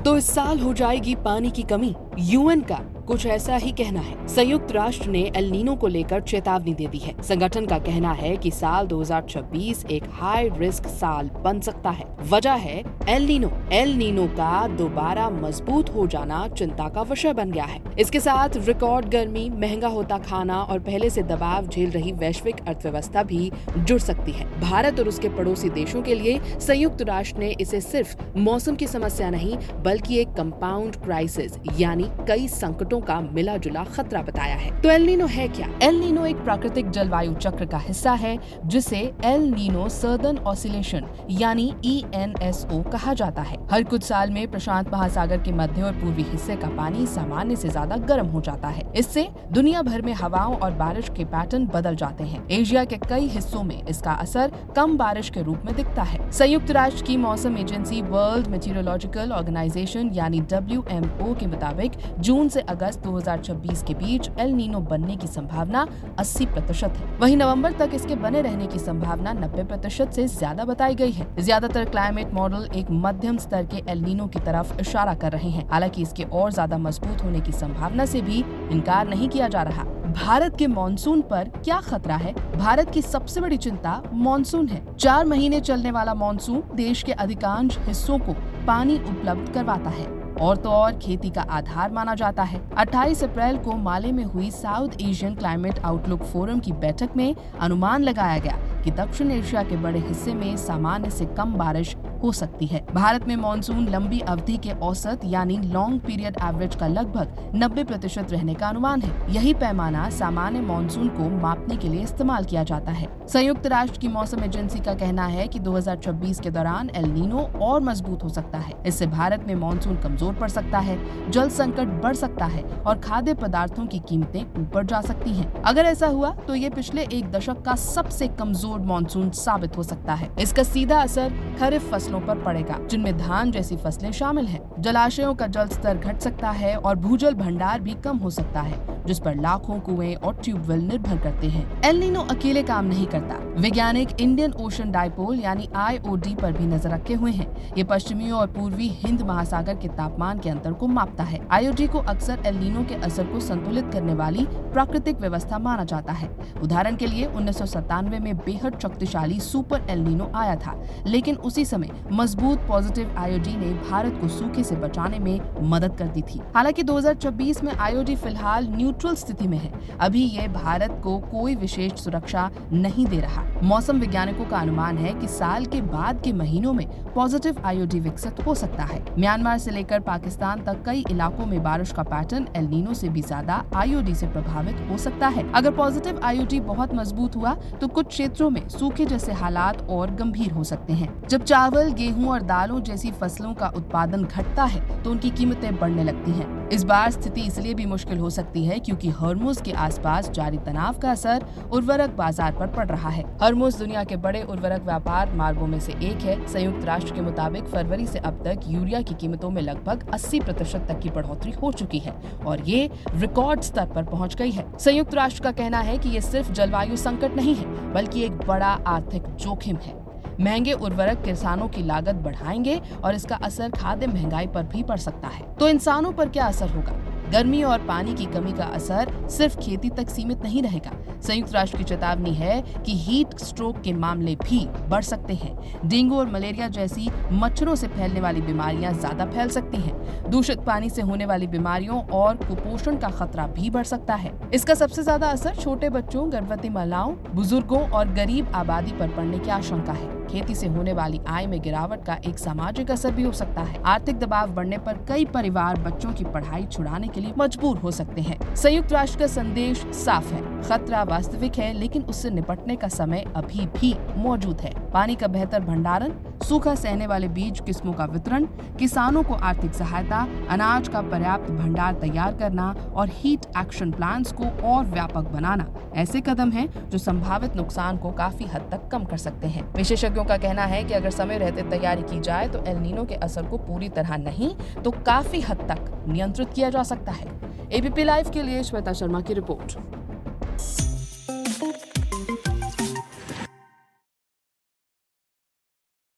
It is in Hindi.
तो इस साल हो जाएगी पानी की कमी। यूएन का कुछ ऐसा ही कहना है। संयुक्त राष्ट्र ने एल नीनो को लेकर चेतावनी दे दी है। संगठन का कहना है कि साल 2026 एक हाई रिस्क साल बन सकता है। वजह है एल नीनो। एल नीनो का दोबारा मजबूत हो जाना चिंता का विषय बन गया है। इसके साथ रिकॉर्ड गर्मी, महंगा होता खाना और पहले से दबाव झेल रही वैश्विक अर्थव्यवस्था भी जुड़ सकती है। भारत और उसके पड़ोसी देशों के लिए संयुक्त राष्ट्र ने इसे सिर्फ मौसम की समस्या नहीं बल्कि एक कंपाउंड क्राइसिस यानी कई संकटों का मिला जुला खतरा बताया है। तो एल नीनो है क्या? एल नीनो एक प्राकृतिक जलवायु चक्र का हिस्सा है जिसे एल नीनो सर्दर्न ऑसिलेशन यानी ENSO कहा जाता है। हर कुछ साल में प्रशांत महासागर के मध्य और पूर्वी हिस्से का पानी सामान्य से ज्यादा गर्म हो जाता है। इससे दुनिया भर में हवाओं और बारिश के पैटर्न बदल जाते हैं। एशिया के कई हिस्सों में इसका असर कम बारिश के रूप में दिखता है। संयुक्त राष्ट्र की मौसम एजेंसी वर्ल्ड मेटीरियोलॉजिकल ऑर्गेनाइजेशन यानी WMO के मुताबिक जून से अगस्त 2026 के बीच एल नीनो बनने की संभावना 80% है। वहीं नवंबर तक इसके बने रहने की संभावना 90% से ज्यादा बताई गई है। ज्यादातर क्लाइमेट मॉडल एक मध्यम स्तर के एल नीनो की तरफ इशारा कर रहे हैं। हालांकि इसके और ज्यादा मजबूत होने की संभावना से भी इनकार नहीं किया जा रहा। भारत के मॉनसून पर क्या खतरा है? भारत की सबसे बड़ी चिंता मॉनसून है। 4 महीने चलने वाला मॉनसून देश के अधिकांश हिस्सों को पानी उपलब्ध करवाता है और तो और खेती का आधार माना जाता है। 28 अप्रैल को माले में हुई south Asian climate outlook forum की बैठक में अनुमान लगाया गया कि दक्षिण एशिया के बड़े हिस्से में सामान्य से कम बारिश हो सकती है। भारत में मॉनसून लंबी अवधि के औसत यानी लॉन्ग पीरियड एवरेज का लगभग 90% रहने का अनुमान है। यही पैमाना सामान्य मॉनसून को मापने के लिए इस्तेमाल किया जाता है। संयुक्त राष्ट्र की मौसम एजेंसी का कहना है कि 2026 के दौरान एल नीनो और मजबूत हो सकता है। इससे भारत में मॉनसून कमजोर पड़ सकता है, जल संकट बढ़ सकता है और खाद्य पदार्थों की कीमतें ऊपर जा सकती हैं। अगर ऐसा हुआ तो ये पिछले एक दशक का सबसे कमजोर मॉनसून साबित हो सकता है। इसका सीधा असर खरीफ फसलों पर पड़ेगा, जिनमें धान जैसी फसलें शामिल हैं। जलाशयों का जल स्तर घट सकता है और भूजल भंडार भी कम हो सकता है, जिस पर लाखों कुएं और ट्यूबवेल निर्भर करते हैं। एल नीनो अकेले काम नहीं करता। वैज्ञानिक इंडियन ओशन डाइपोल यानी IOD पर भी नजर रखे हुए हैं। ये पश्चिमी और पूर्वी हिंद महासागर के तापमान के अंतर को मापता है। IOD को अक्सर एल नीनो के असर को संतुलित करने वाली प्राकृतिक व्यवस्था माना जाता है। उदाहरण के लिए 1997 में बेहद शक्तिशाली सुपर एल नीनो आया था, लेकिन उसी समय मजबूत पॉजिटिव IOD ने भारत को सूखे से बचाने में मदद कर दी थी। हालांकि 2026 में IOD फिलहाल न्यूट्रल स्थिति में है। अभी ये भारत को कोई विशेष सुरक्षा नहीं दे रहा। मौसम वैज्ञानिकों का अनुमान है कि साल के बाद के महीनों में पॉजिटिव IOD विकसित हो सकता है। म्यांमार से लेकर पाकिस्तान तक कई इलाकों में बारिश का पैटर्न एल नीनो से भी ज्यादा IOD से प्रभावित हो सकता है। अगर पॉजिटिव IOD बहुत मजबूत हुआ तो कुछ क्षेत्रों में सूखे जैसे हालात और गंभीर हो सकते हैं। जब चावल, गेहूं और दालों जैसी फसलों का उत्पादन घटता है तो उनकी कीमतें बढ़ने लगती हैं। इस बार स्थिति इसलिए भी मुश्किल हो सकती है क्योंकि हॉर्मुज के आसपास जारी तनाव का असर उर्वरक बाजार पर पड़ रहा है। हॉर्मुज दुनिया के बड़े उर्वरक व्यापार मार्गों में से एक है। संयुक्त राष्ट्र के मुताबिक फरवरी से अब तक यूरिया की कीमतों में लगभग 80% तक की बढ़ोतरी हो चुकी है और ये रिकॉर्ड स्तर पर पहुंच गई है। संयुक्त राष्ट्र का कहना है कि ये सिर्फ जलवायु संकट नहीं है बल्कि एक बड़ा आर्थिक जोखिम है। महंगे उर्वरक किसानों की लागत बढ़ाएंगे और इसका असर खाद्य महंगाई पर भी पड़ सकता है। तो इंसानों पर क्या असर होगा? गर्मी और पानी की कमी का असर सिर्फ खेती तक सीमित नहीं रहेगा। संयुक्त राष्ट्र की चेतावनी है कि हीट स्ट्रोक के मामले भी बढ़ सकते हैं। डेंगू और मलेरिया जैसी मच्छरों से फैलने वाली बीमारियां ज्यादा फैल सकती हैं। दूषित पानी से होने वाली बीमारियों और कुपोषण का खतरा भी बढ़ सकता है। इसका सबसे ज्यादा असर छोटे बच्चों, गर्भवती महिलाओं, बुजुर्गों और गरीब आबादी पर पड़ने की आशंका है। खेती से होने वाली आय में गिरावट का एक सामाजिक असर भी हो सकता है। आर्थिक दबाव बढ़ने पर कई परिवार बच्चों की पढ़ाई छुड़ाने के लिए मजबूर हो सकते हैं। संयुक्त राष्ट्र का संदेश साफ है, खतरा वास्तविक है लेकिन उससे निपटने का समय अभी भी मौजूद है। पानी का बेहतर भंडारण, सूखा सहने वाले बीज किस्मों का वितरण, किसानों को आर्थिक सहायता, अनाज का पर्याप्त भंडार तैयार करना और हीट एक्शन प्लान्स को और व्यापक बनाना ऐसे कदम हैं जो संभावित नुकसान को काफी हद तक कम कर सकते हैं। विशेषज्ञों का कहना है कि अगर समय रहते तैयारी की जाए तो एल नीनो के असर को पूरी तरह नहीं तो काफी हद तक नियंत्रित किया जा सकता है। ABP लाइव के लिए श्वेता शर्मा की रिपोर्ट।